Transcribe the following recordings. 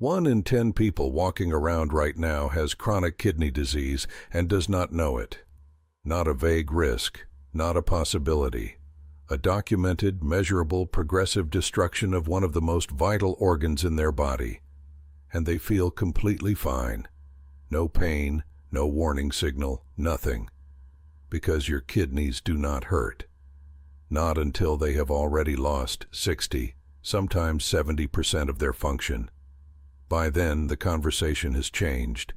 1 in 10 people walking around right now has chronic kidney disease and does not know it. Not a vague risk, not a possibility. A documented, measurable, progressive destruction of one of the most vital organs in their body. And they feel completely fine. No pain, no warning signal, nothing. Because your kidneys do not hurt. Not until they have already lost 60, sometimes 70% of their function. By then, the conversation has changed.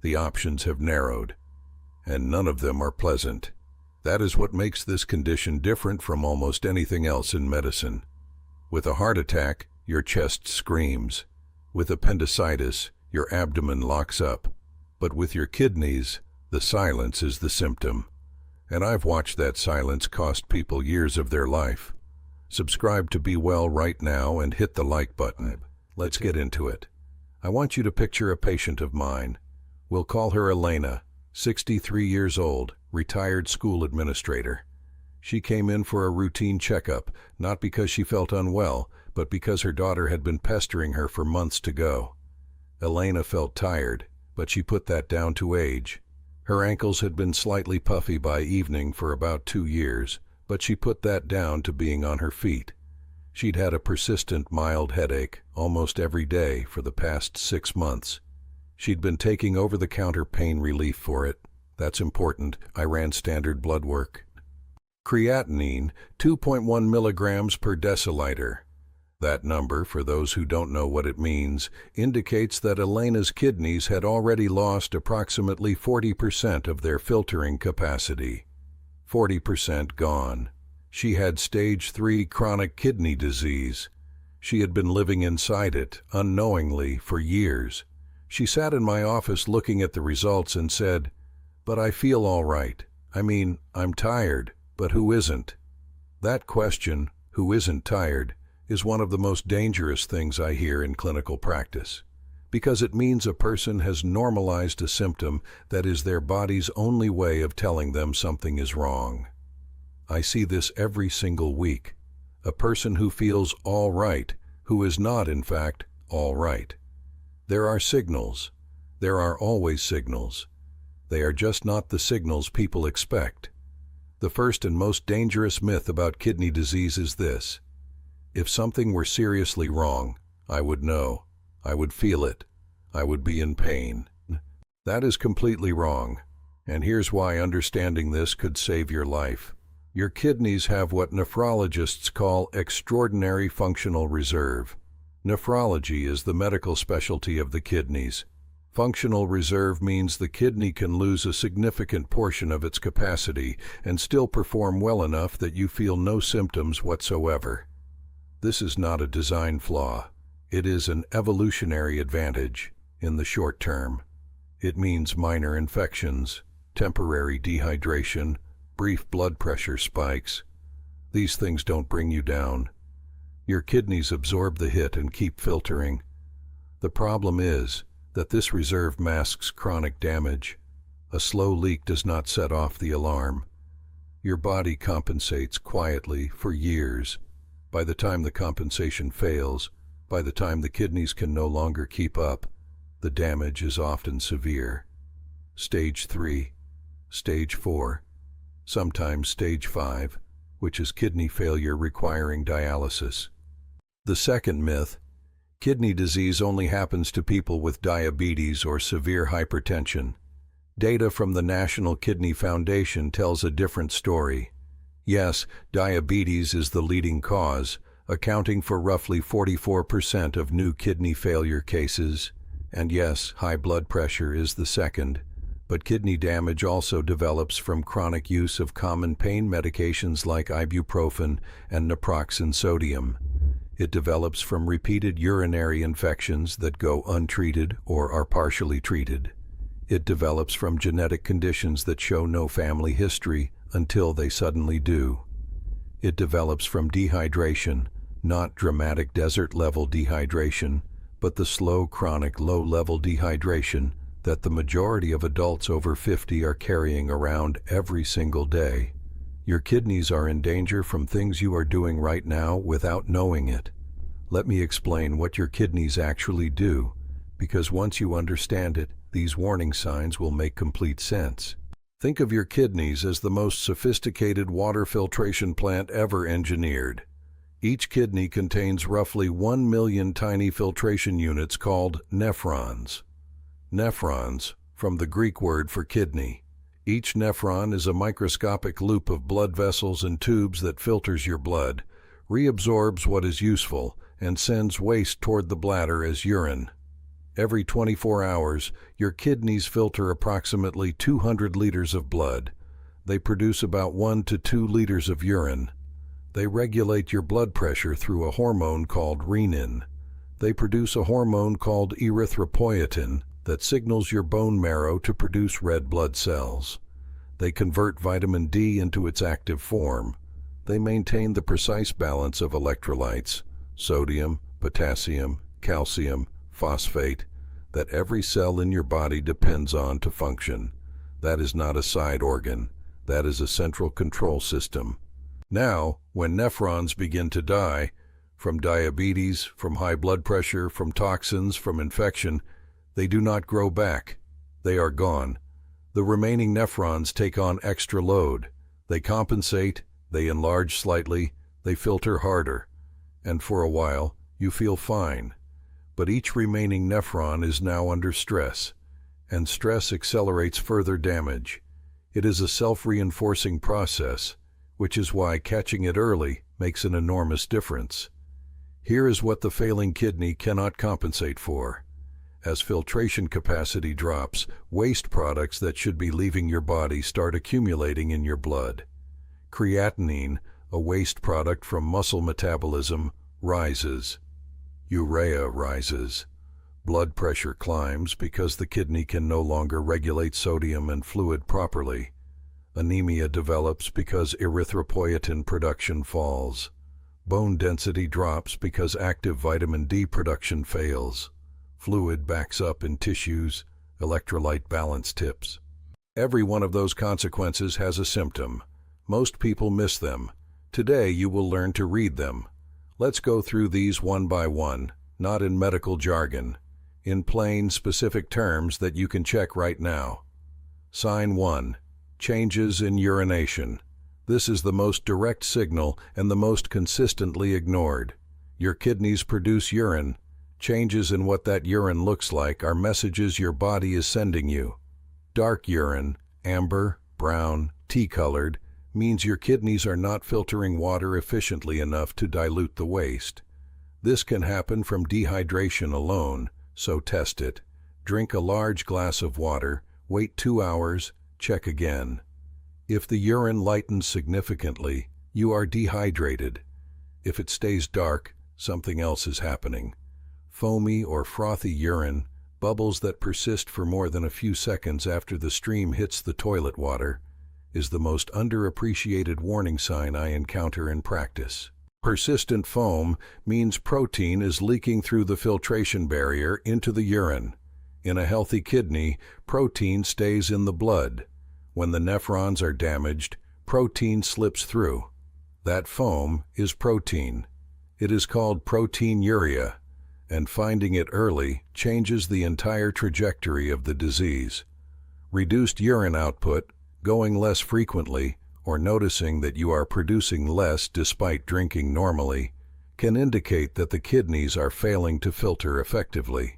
The options have narrowed. And none of them are pleasant. That is what makes this condition different from almost anything else in medicine. With a heart attack, your chest screams. With appendicitis, your abdomen locks up. But with your kidneys, the silence is the symptom. And I've watched that silence cost people years of their life. Subscribe to Be Well right now and hit the like button. Let's get into it. I want you to picture a patient of mine. We'll call her Elena, 63 years old, retired school administrator. She came in for a routine checkup, not because she felt unwell, but because her daughter had been pestering her for months to go. Elena felt tired, but she put that down to age. Her ankles had been slightly puffy by evening for about 2 years, but she put that down to being on her feet. She'd had a persistent mild headache almost every day for the past 6 months. She'd been taking over-the-counter pain relief for it. That's important. I ran standard blood work. Creatinine, 2.1 milligrams per deciliter. That number, for those who don't know what it means, indicates that Elena's kidneys had already lost approximately 40% of their filtering capacity. 40% gone. She had stage 3 chronic kidney disease. She had been living inside it, unknowingly, for years. She sat in my office looking at the results and said, "But I feel all right. I mean, I'm tired, but who isn't?" That question, who isn't tired, is one of the most dangerous things I hear in clinical practice, because it means a person has normalized a symptom that is their body's only way of telling them something is wrong. I see this every single week. A person who feels all right, who is not, in fact, all right. There are signals. There are always signals. They are just not the signals people expect. The first and most dangerous myth about kidney disease is this: if something were seriously wrong, I would know. I would feel it. I would be in pain. That is completely wrong. And here's why understanding this could save your life. Your kidneys have what nephrologists call extraordinary functional reserve. Nephrology is the medical specialty of the kidneys. Functional reserve means the kidney can lose a significant portion of its capacity and still perform well enough that you feel no symptoms whatsoever. This is not a design flaw. It is an evolutionary advantage in the short term. It means minor infections, temporary dehydration, brief blood pressure spikes. These things don't bring you down. Your kidneys absorb the hit and keep filtering. The problem is that this reserve masks chronic damage. A slow leak does not set off the alarm. Your body compensates quietly for years. By the time the compensation fails, by the time the kidneys can no longer keep up, the damage is often severe. Stage 3, Stage 4, sometimes Stage 5, which is kidney failure requiring dialysis. The second myth: kidney disease only happens to people with diabetes or severe hypertension. Data from the National Kidney Foundation tells a different story. Yes, diabetes is the leading cause, accounting for roughly 44% of new kidney failure cases. And yes, high blood pressure is the second. But kidney damage also develops from chronic use of common pain medications like ibuprofen and naproxen sodium. It develops from repeated urinary infections that go untreated or are partially treated. It develops from genetic conditions that show no family history until they suddenly do. It develops from dehydration, not dramatic desert-level dehydration, but the slow, chronic, low-level dehydration that the majority of adults over 50 are carrying around every single day. Your kidneys are in danger from things you are doing right now without knowing it. Let me explain what your kidneys actually do, because once you understand it, these warning signs will make complete sense. Think of your kidneys as the most sophisticated water filtration plant ever engineered. Each kidney contains roughly 1 million tiny filtration units called nephrons. Nephrons, from the Greek word for kidney. Each nephron is a microscopic loop of blood vessels and tubes that filters your blood, reabsorbs what is useful, and sends waste toward the bladder as urine. Every 24 hours, your kidneys filter approximately 200 liters of blood. They produce about 1 to 2 liters of urine. They regulate your blood pressure through a hormone called renin. They produce a hormone called erythropoietin that signals your bone marrow to produce red blood cells. They convert vitamin D into its active form. They maintain the precise balance of electrolytes, sodium, potassium, calcium, phosphate, that every cell in your body depends on to function. That is not a side organ. That is a central control system. Now, when nephrons begin to die, from diabetes, from high blood pressure, from toxins, from infection, they do not grow back. They are gone. The remaining nephrons take on extra load. They compensate, they enlarge slightly, they filter harder. And for a while, you feel fine. But each remaining nephron is now under stress, and stress accelerates further damage. It is a self-reinforcing process, which is why catching it early makes an enormous difference. Here is what the failing kidney cannot compensate for. As filtration capacity drops, waste products that should be leaving your body start accumulating in your blood. Creatinine, a waste product from muscle metabolism, rises. Urea rises. Blood pressure climbs because the kidney can no longer regulate sodium and fluid properly. Anemia develops because erythropoietin production falls. Bone density drops because active vitamin D production fails. Fluid backs up in tissues, electrolyte balance tips. Every one of those consequences has a symptom. Most people miss them. Today you will learn to read them. Let's go through these one by one, not in medical jargon, in plain, specific terms that you can check right now. Sign 1. Changes in urination. This is the most direct signal and the most consistently ignored. Your kidneys produce urine. Changes in what that urine looks like are messages your body is sending you. Dark urine, amber, brown, tea-colored, means your kidneys are not filtering water efficiently enough to dilute the waste. This can happen from dehydration alone, so test it. Drink a large glass of water, wait 2 hours, check again. If the urine lightens significantly, you are dehydrated. If it stays dark, something else is happening. Foamy or frothy urine, bubbles that persist for more than a few seconds after the stream hits the toilet water, is the most underappreciated warning sign I encounter in practice. Persistent foam means protein is leaking through the filtration barrier into the urine. In a healthy kidney, protein stays in the blood. When the nephrons are damaged, protein slips through. That foam is protein. It is called proteinuria, and finding it early changes the entire trajectory of the disease. Reduced urine output, going less frequently, or noticing that you are producing less despite drinking normally, can indicate that the kidneys are failing to filter effectively.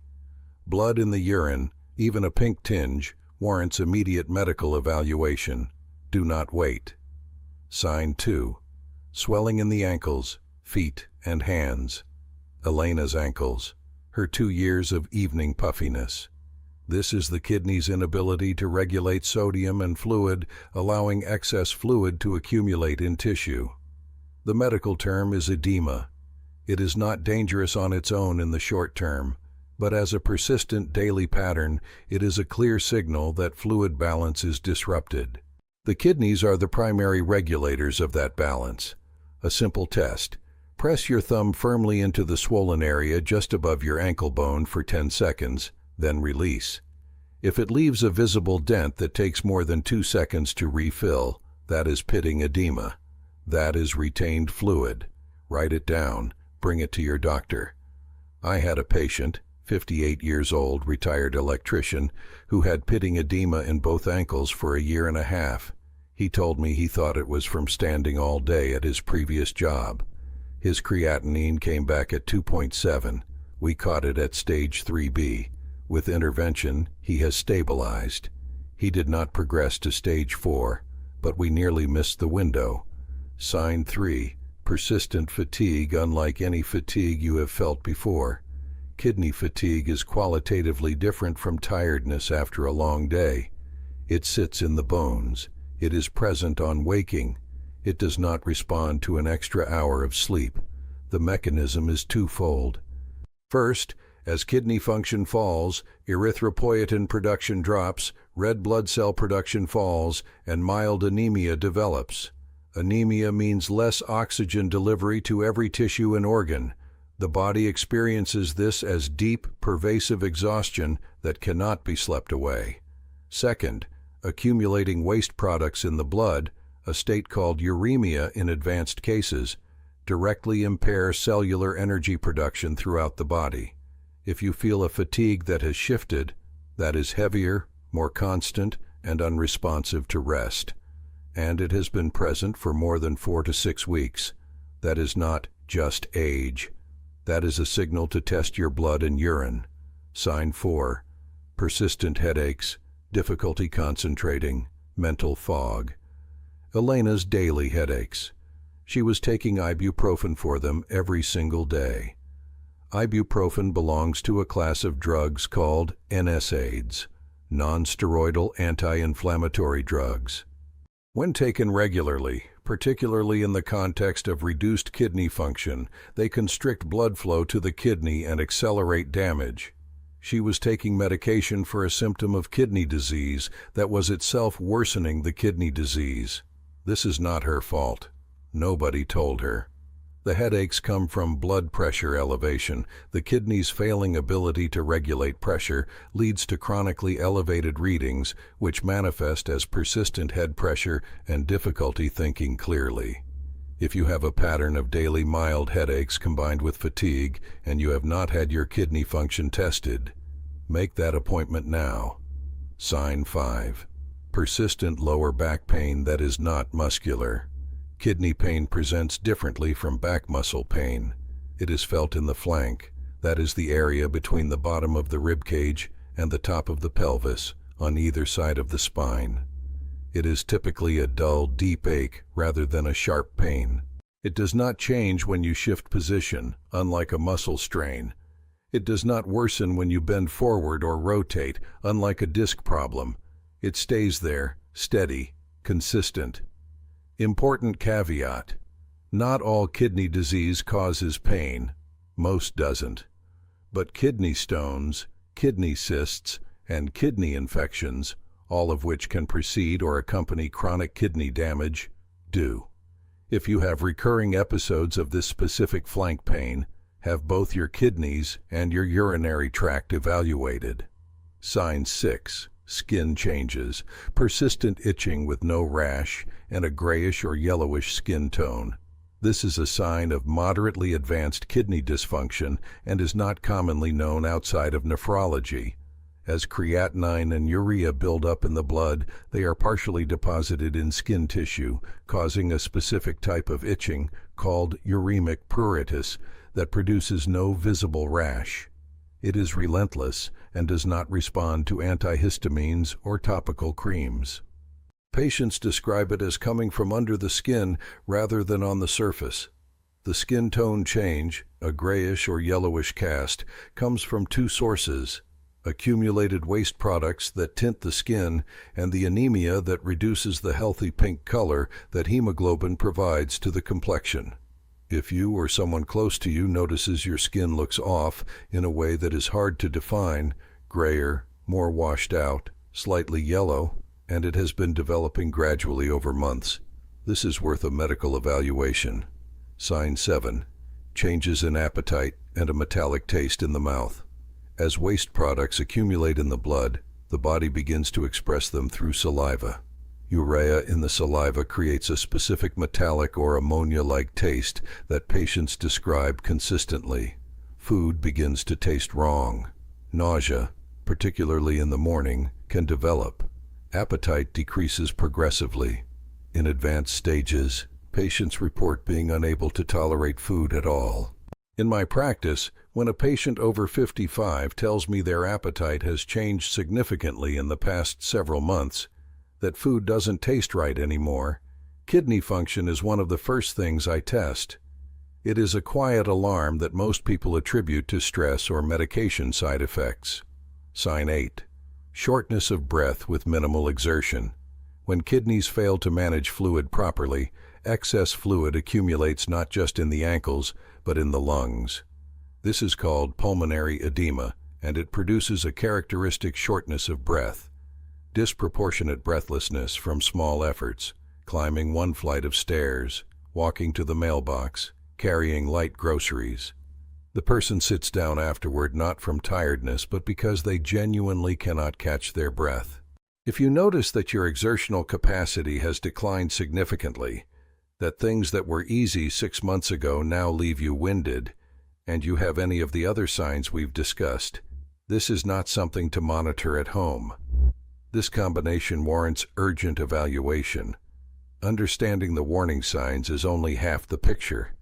Blood in the urine, even a pink tinge, warrants immediate medical evaluation. Do not wait. Sign 2. Swelling in the ankles, feet, and hands. Elena's ankles. Her 2 years of evening puffiness. This is the kidney's inability to regulate sodium and fluid, allowing excess fluid to accumulate in tissue. The medical term is edema. It is not dangerous on its own in the short term, but as a persistent daily pattern, it is a clear signal that fluid balance is disrupted. The kidneys are the primary regulators of that balance. A simple test. Press your thumb firmly into the swollen area just above your ankle bone for 10 seconds, then release. If it leaves a visible dent that takes more than 2 seconds to refill, that is pitting edema. That is retained fluid. Write it down. Bring it to your doctor. I had a patient, 58 years old, retired electrician, who had pitting edema in both ankles for a year and a half. He told me he thought it was from standing all day at his previous job. His creatinine came back at 2.7. We caught it at stage 3B. With intervention, he has stabilized. He did not progress to stage 4, but we nearly missed the window. Sign 3. Persistent fatigue, unlike any fatigue you have felt before. Kidney fatigue is qualitatively different from tiredness after a long day. It sits in the bones. It is present on waking. It does not respond to an extra hour of sleep. The mechanism is twofold. First, as kidney function falls, erythropoietin production drops, red blood cell production falls, and mild anemia develops. Anemia means less oxygen delivery to every tissue and organ. The body experiences this as deep, pervasive exhaustion that cannot be slept away. Second, accumulating waste products in the blood, a state called uremia in advanced cases, directly impair cellular energy production throughout the body. If you feel a fatigue that has shifted, that is heavier, more constant, and unresponsive to rest, and it has been present for more than 4 to 6 weeks, that is not just age. That is a signal to test your blood and urine. Sign 4. Persistent headaches, difficulty concentrating, mental fog. Elena's daily headaches. She was taking ibuprofen for them every single day. Ibuprofen belongs to a class of drugs called NSAIDs, non-steroidal anti-inflammatory drugs. When taken regularly, particularly in the context of reduced kidney function, they constrict blood flow to the kidney and accelerate damage. She was taking medication for a symptom of kidney disease that was itself worsening the kidney disease. This is not her fault. Nobody told her. The headaches come from blood pressure elevation. The kidney's failing ability to regulate pressure leads to chronically elevated readings, which manifest as persistent head pressure and difficulty thinking clearly. If you have a pattern of daily mild headaches combined with fatigue and you have not had your kidney function tested, make that appointment now. Sign 5. Persistent lower back pain that is not muscular. Kidney pain presents differently from back muscle pain. It is felt in the flank, that is the area between the bottom of the rib cage and the top of the pelvis, on either side of the spine. It is typically a dull, deep ache rather than a sharp pain. It does not change when you shift position, unlike a muscle strain. It does not worsen when you bend forward or rotate, unlike a disc problem. It stays there, steady, consistent. Important caveat: not all kidney disease causes pain. Most doesn't. But kidney stones, kidney cysts, and kidney infections, all of which can precede or accompany chronic kidney damage, do. If you have recurring episodes of this specific flank pain, have both your kidneys and your urinary tract evaluated. Sign 6. Skin changes, persistent itching with no rash, and a grayish or yellowish skin tone. This is a sign of moderately advanced kidney dysfunction and is not commonly known outside of nephrology. As creatinine and urea build up in the blood, they are partially deposited in skin tissue, causing a specific type of itching called uremic pruritus that produces no visible rash. It is relentless and does not respond to antihistamines or topical creams. Patients describe it as coming from under the skin rather than on the surface. The skin tone change, a grayish or yellowish cast, comes from 2 sources: accumulated waste products that tint the skin and the anemia that reduces the healthy pink color that hemoglobin provides to the complexion. If you or someone close to you notices your skin looks off in a way that is hard to define, grayer, more washed out, slightly yellow, and it has been developing gradually over months, this is worth a medical evaluation. Sign 7. Changes in appetite and a metallic taste in the mouth. As waste products accumulate in the blood, the body begins to express them through saliva. Urea in the saliva creates a specific metallic or ammonia-like taste that patients describe consistently. Food begins to taste wrong. Nausea, particularly in the morning, can develop. Appetite decreases progressively. In advanced stages, patients report being unable to tolerate food at all. In my practice, when a patient over 55 tells me their appetite has changed significantly in the past several months, that food doesn't taste right anymore, kidney function is one of the first things I test. It is a quiet alarm that most people attribute to stress or medication side effects. Sign 8. Shortness of breath with minimal exertion. When kidneys fail to manage fluid properly, excess fluid accumulates not just in the ankles, but in the lungs. This is called pulmonary edema, and it produces a characteristic shortness of breath. Disproportionate breathlessness from small efforts, climbing one flight of stairs, walking to the mailbox, carrying light groceries. The person sits down afterward not from tiredness, but because they genuinely cannot catch their breath. If you notice that your exertional capacity has declined significantly, that things that were easy 6 months ago now leave you winded, and you have any of the other signs we've discussed, this is not something to monitor at home. This combination warrants urgent evaluation. Understanding the warning signs is only half the picture.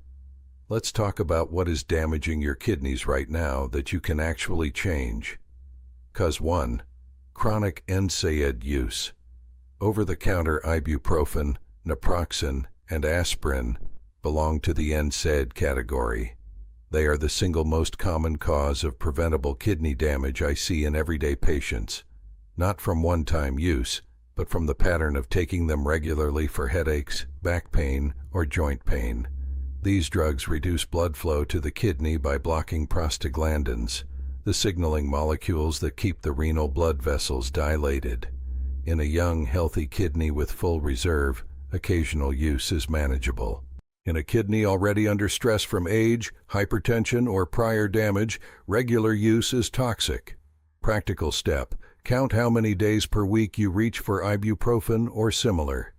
Let's talk about what is damaging your kidneys right now that you can actually change. Cause 1. Chronic NSAID use. Over-the-counter ibuprofen, naproxen, and aspirin belong to the NSAID category. They are the single most common cause of preventable kidney damage I see in everyday patients, not from one-time use, but from the pattern of taking them regularly for headaches, back pain, or joint pain. These drugs reduce blood flow to the kidney by blocking prostaglandins, the signaling molecules that keep the renal blood vessels dilated. In a young, healthy kidney with full reserve, occasional use is manageable. In a kidney already under stress from age, hypertension, or prior damage, regular use is toxic. Practical step: count how many days per week you reach for ibuprofen or similar.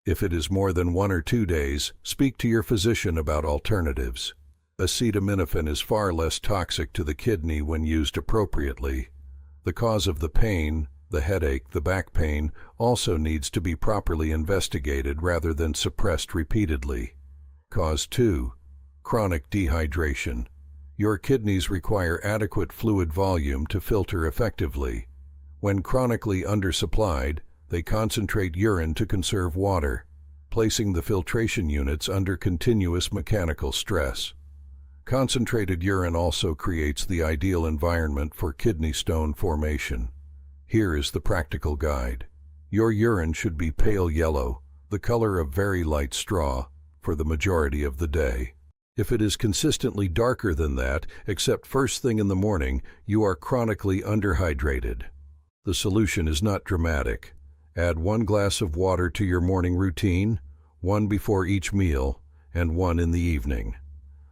If it is more than 1 or 2 days, speak to your physician about alternatives. Acetaminophen is far less toxic to the kidney when used appropriately. The cause of the pain, the headache, the back pain, also needs to be properly investigated rather than suppressed repeatedly. Cause 2. Chronic dehydration. Your kidneys require adequate fluid volume to filter effectively. When chronically undersupplied, they concentrate urine to conserve water, placing the filtration units under continuous mechanical stress. Concentrated urine also creates the ideal environment for kidney stone formation. Here is the practical guide. Your urine should be pale yellow, the color of very light straw, for the majority of the day. If it is consistently darker than that, except first thing in the morning, you are chronically underhydrated. The solution is not dramatic. Add 1 glass of water to your morning routine, 1 before each meal, and 1 in the evening.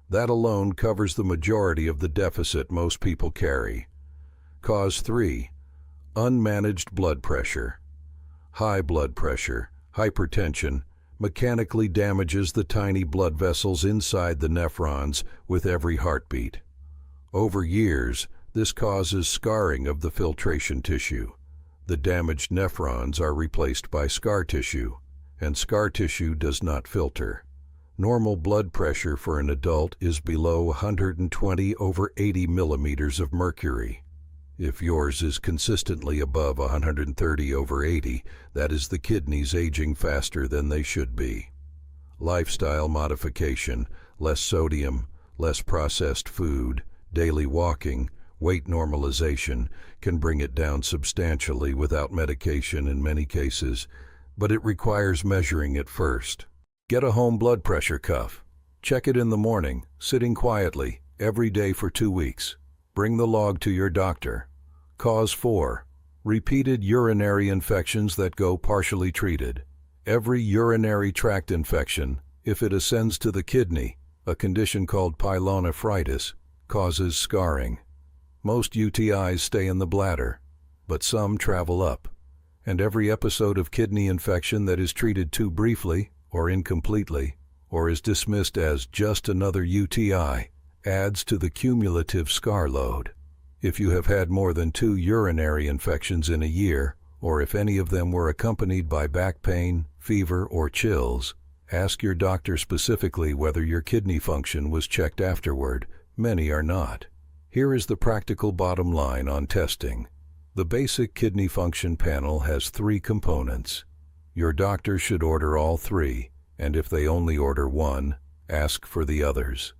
That alone covers the majority of the deficit most people carry. Cause 3. Unmanaged blood pressure. High blood pressure, hypertension, mechanically damages the tiny blood vessels inside the nephrons with every heartbeat. Over years, this causes scarring of the filtration tissue. The damaged nephrons are replaced by scar tissue, and scar tissue does not filter. Normal blood pressure for an adult is below 120/80 millimeters of mercury. If yours is consistently above 130/80, that is the kidneys aging faster than they should be. Lifestyle modification, less sodium, less processed food, daily walking, weight normalization can bring it down substantially without medication in many cases, but it requires measuring it first. Get a home blood pressure cuff. Check it in the morning, sitting quietly, every day for 2 weeks. Bring the log to your doctor. Cause 4. Repeated urinary infections that go partially treated. Every urinary tract infection, if it ascends to the kidney, a condition called pyelonephritis, causes scarring. Most UTIs stay in the bladder, but some travel up. And every episode of kidney infection that is treated too briefly, or incompletely, or is dismissed as just another UTI, adds to the cumulative scar load. If you have had more than 2 urinary infections in a year, or if any of them were accompanied by back pain, fever, or chills, ask your doctor specifically whether your kidney function was checked afterward. Many are not. Here is the practical bottom line on testing. The basic kidney function panel has 3 components. Your doctor should order all 3, and if they only order one, ask for the others.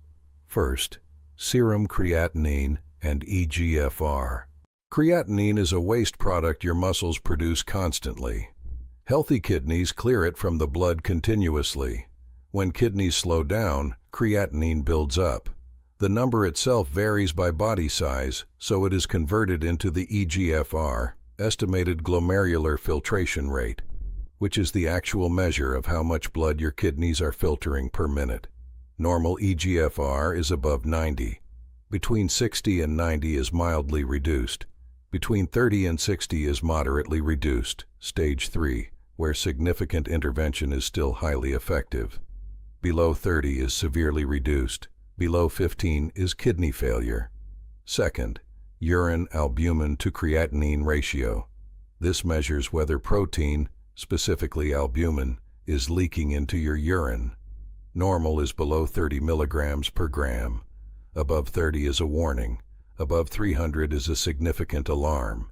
First, serum creatinine and eGFR. Creatinine is a waste product your muscles produce constantly. Healthy kidneys clear it from the blood continuously. When kidneys slow down, creatinine builds up. The number itself varies by body size, so it is converted into the eGFR, estimated glomerular filtration rate, which is the actual measure of how much blood your kidneys are filtering per minute. Normal eGFR is above 90. Between 60 and 90 is mildly reduced. Between 30 and 60 is moderately reduced, stage 3, where significant intervention is still highly effective. Below 30 is severely reduced. Below 15 is kidney failure. Second, urine albumin to creatinine ratio. This measures whether protein, specifically albumin, is leaking into your urine. Normal is below 30 milligrams per gram. Above 30 is a warning. Above 300 is a significant alarm.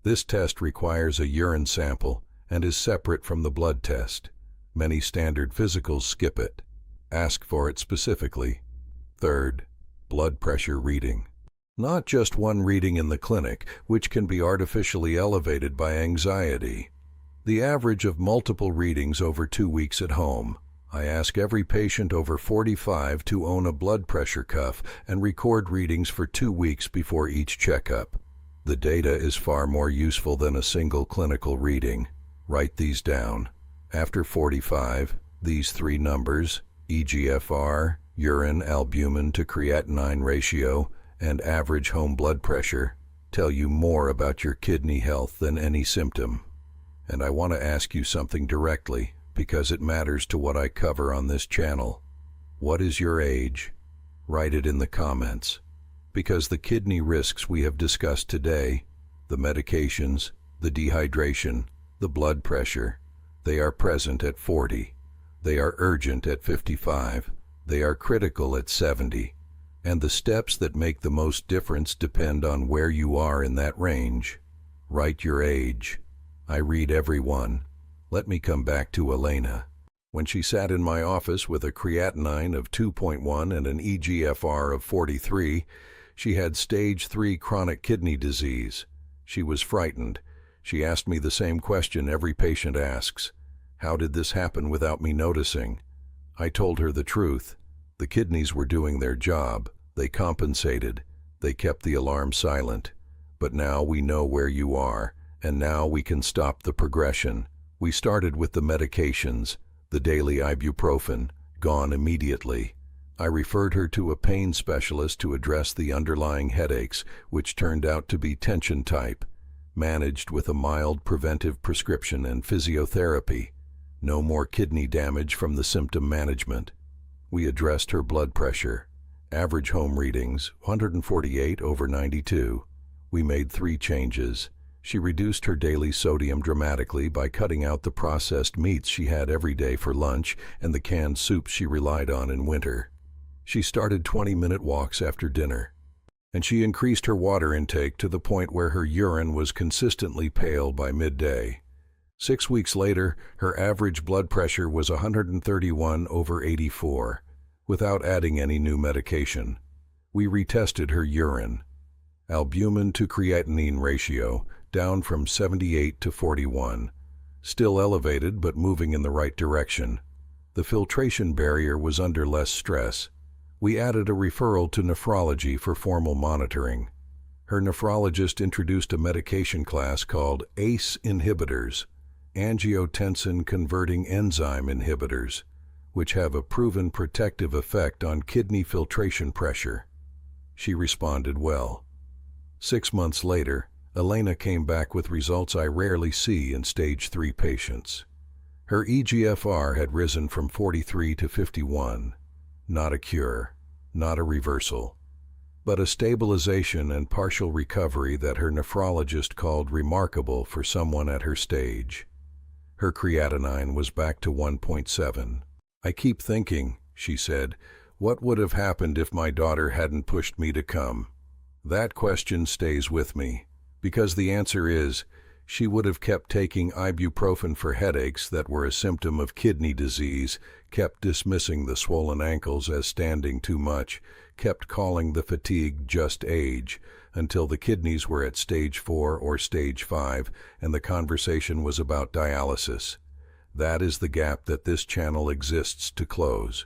This test requires a urine sample and is separate from the blood test. Many standard physicals skip it. Ask for it specifically. Third, blood pressure reading. Not just one reading in the clinic, which can be artificially elevated by anxiety. The average of multiple readings over 2 weeks at home. I ask every patient over 45 to own a blood pressure cuff and record readings for 2 weeks before each checkup. The data is far more useful than a single clinical reading. Write these down. After 45, these 3 numbers, eGFR, urine albumin to creatinine ratio, and average home blood pressure, tell you more about your kidney health than any symptom. And I want to ask you something directly, because it matters to what I cover on this channel. What is your age? Write it in the comments. Because the kidney risks we have discussed today, the medications, the dehydration, the blood pressure, they are present at 40. They are urgent at 55. They are critical at 70. And the steps that make the most difference depend on where you are in that range. Write your age. I read every one. Let me come back to Elena. When she sat in my office with a creatinine of 2.1 and an eGFR of 43, she had stage 3 chronic kidney disease. She was frightened. She asked me the same question every patient asks. How did this happen without me noticing? I told her the truth. The kidneys were doing their job. They compensated. They kept the alarm silent. But now we know where you are, and now we can stop the progression. We started with the medications, the daily ibuprofen, gone immediately. I referred her to a pain specialist to address the underlying headaches, which turned out to be tension type, managed with a mild preventive prescription and physiotherapy. No more kidney damage from the symptom management. We addressed her blood pressure. Average home readings, 148/92. We made 3 changes. She reduced her daily sodium dramatically by cutting out the processed meats she had every day for lunch and the canned soups she relied on in winter. She started 20-minute walks after dinner. And she increased her water intake to the point where her urine was consistently pale by midday. 6 weeks later, her average blood pressure was 131/84, without adding any new medication. We retested her urine. Albumin to creatinine ratio, down from 78 to 41. Still elevated, but moving in the right direction. The filtration barrier was under less stress. We added a referral to nephrology for formal monitoring. Her nephrologist introduced a medication class called ACE inhibitors, angiotensin-converting enzyme inhibitors, which have a proven protective effect on kidney filtration pressure. She responded well. 6 months later, Elena came back with results I rarely see in stage 3 patients. Her eGFR had risen from 43 to 51. Not a cure, not a reversal. but a stabilization and partial recovery that her nephrologist called remarkable for someone at her stage. Her creatinine was back to 1.7. "I keep thinking," she said, "what would have happened if my daughter hadn't pushed me to come?" That question stays with me, because the answer is, she would have kept taking ibuprofen for headaches that were a symptom of kidney disease, kept dismissing the swollen ankles as standing too much, kept calling the fatigue just age, until the kidneys were at stage 4 or stage 5, and the conversation was about dialysis. That is the gap that this channel exists to close.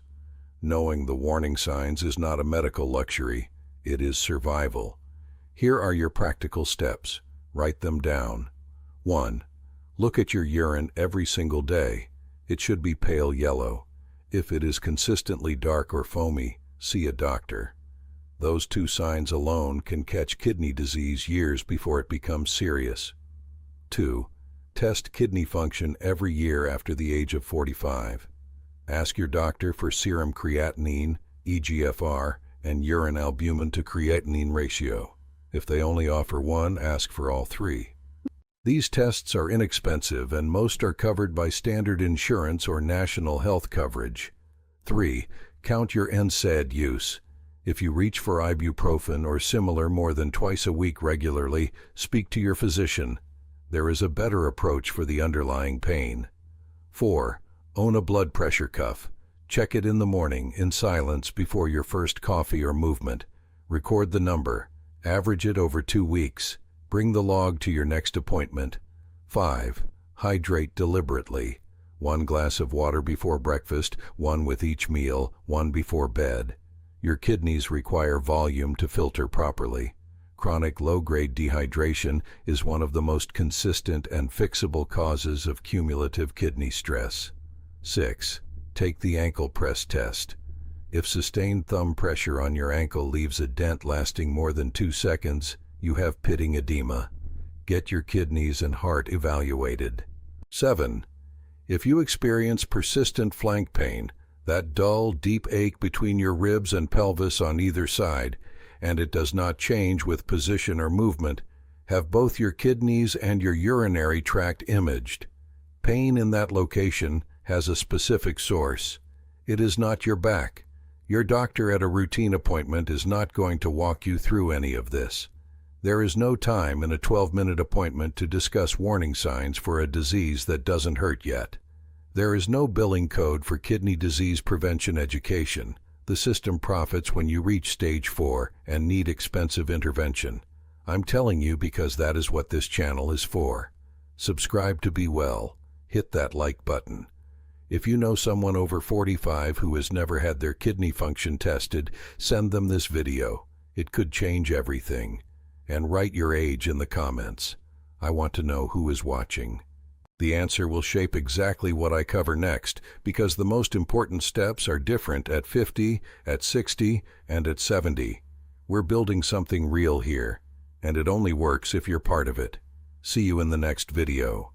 Knowing the warning signs is not a medical luxury, it is survival. Here are your practical steps. Write them down. 1. Look at your urine every single day. It should be pale yellow. If it is consistently dark or foamy, see a doctor. Those 2 signs alone can catch kidney disease years before it becomes serious. 2. Test kidney function every year after the age of 45. Ask your doctor for serum creatinine, eGFR, and urine albumin to creatinine ratio. If they only offer one, ask for all 3. These tests are inexpensive and most are covered by standard insurance or national health coverage. 3. Count your NSAID use. If you reach for ibuprofen or similar more than twice a week regularly, speak to your physician. There is a better approach for the underlying pain. 4. Own a blood pressure cuff. Check it in the morning, in silence, before your first coffee or movement. Record the number. Average it over 2 weeks. Bring the log to your next appointment. 5. Hydrate deliberately. 1 glass of water before breakfast, 1 with each meal, 1 before bed. Your kidneys require volume to filter properly. Chronic low-grade dehydration is one of the most consistent and fixable causes of cumulative kidney stress. 6. Take the ankle press test. If sustained thumb pressure on your ankle leaves a dent lasting more than 2 seconds, you have pitting edema. Get your kidneys and heart evaluated. 7. If you experience persistent flank pain, that dull, deep ache between your ribs and pelvis on either side, and it does not change with position or movement, have both your kidneys and your urinary tract imaged. Pain in that location has a specific source. It is not your back. Your doctor at a routine appointment is not going to walk you through any of this. There is no time in a 12-minute appointment to discuss warning signs for a disease that doesn't hurt yet. There is no billing code for kidney disease prevention education. The system profits when you reach stage 4 and need expensive intervention. I'm telling you because that is what this channel is for. Subscribe to Be Well. Hit that like button. If you know someone over 45 who has never had their kidney function tested, send them this video. It could change everything. And write your age in the comments. I want to know who is watching. The answer will shape exactly what I cover next, because the most important steps are different at 50, at 60, and at 70. We're building something real here, and it only works if you're part of it. See you in the next video.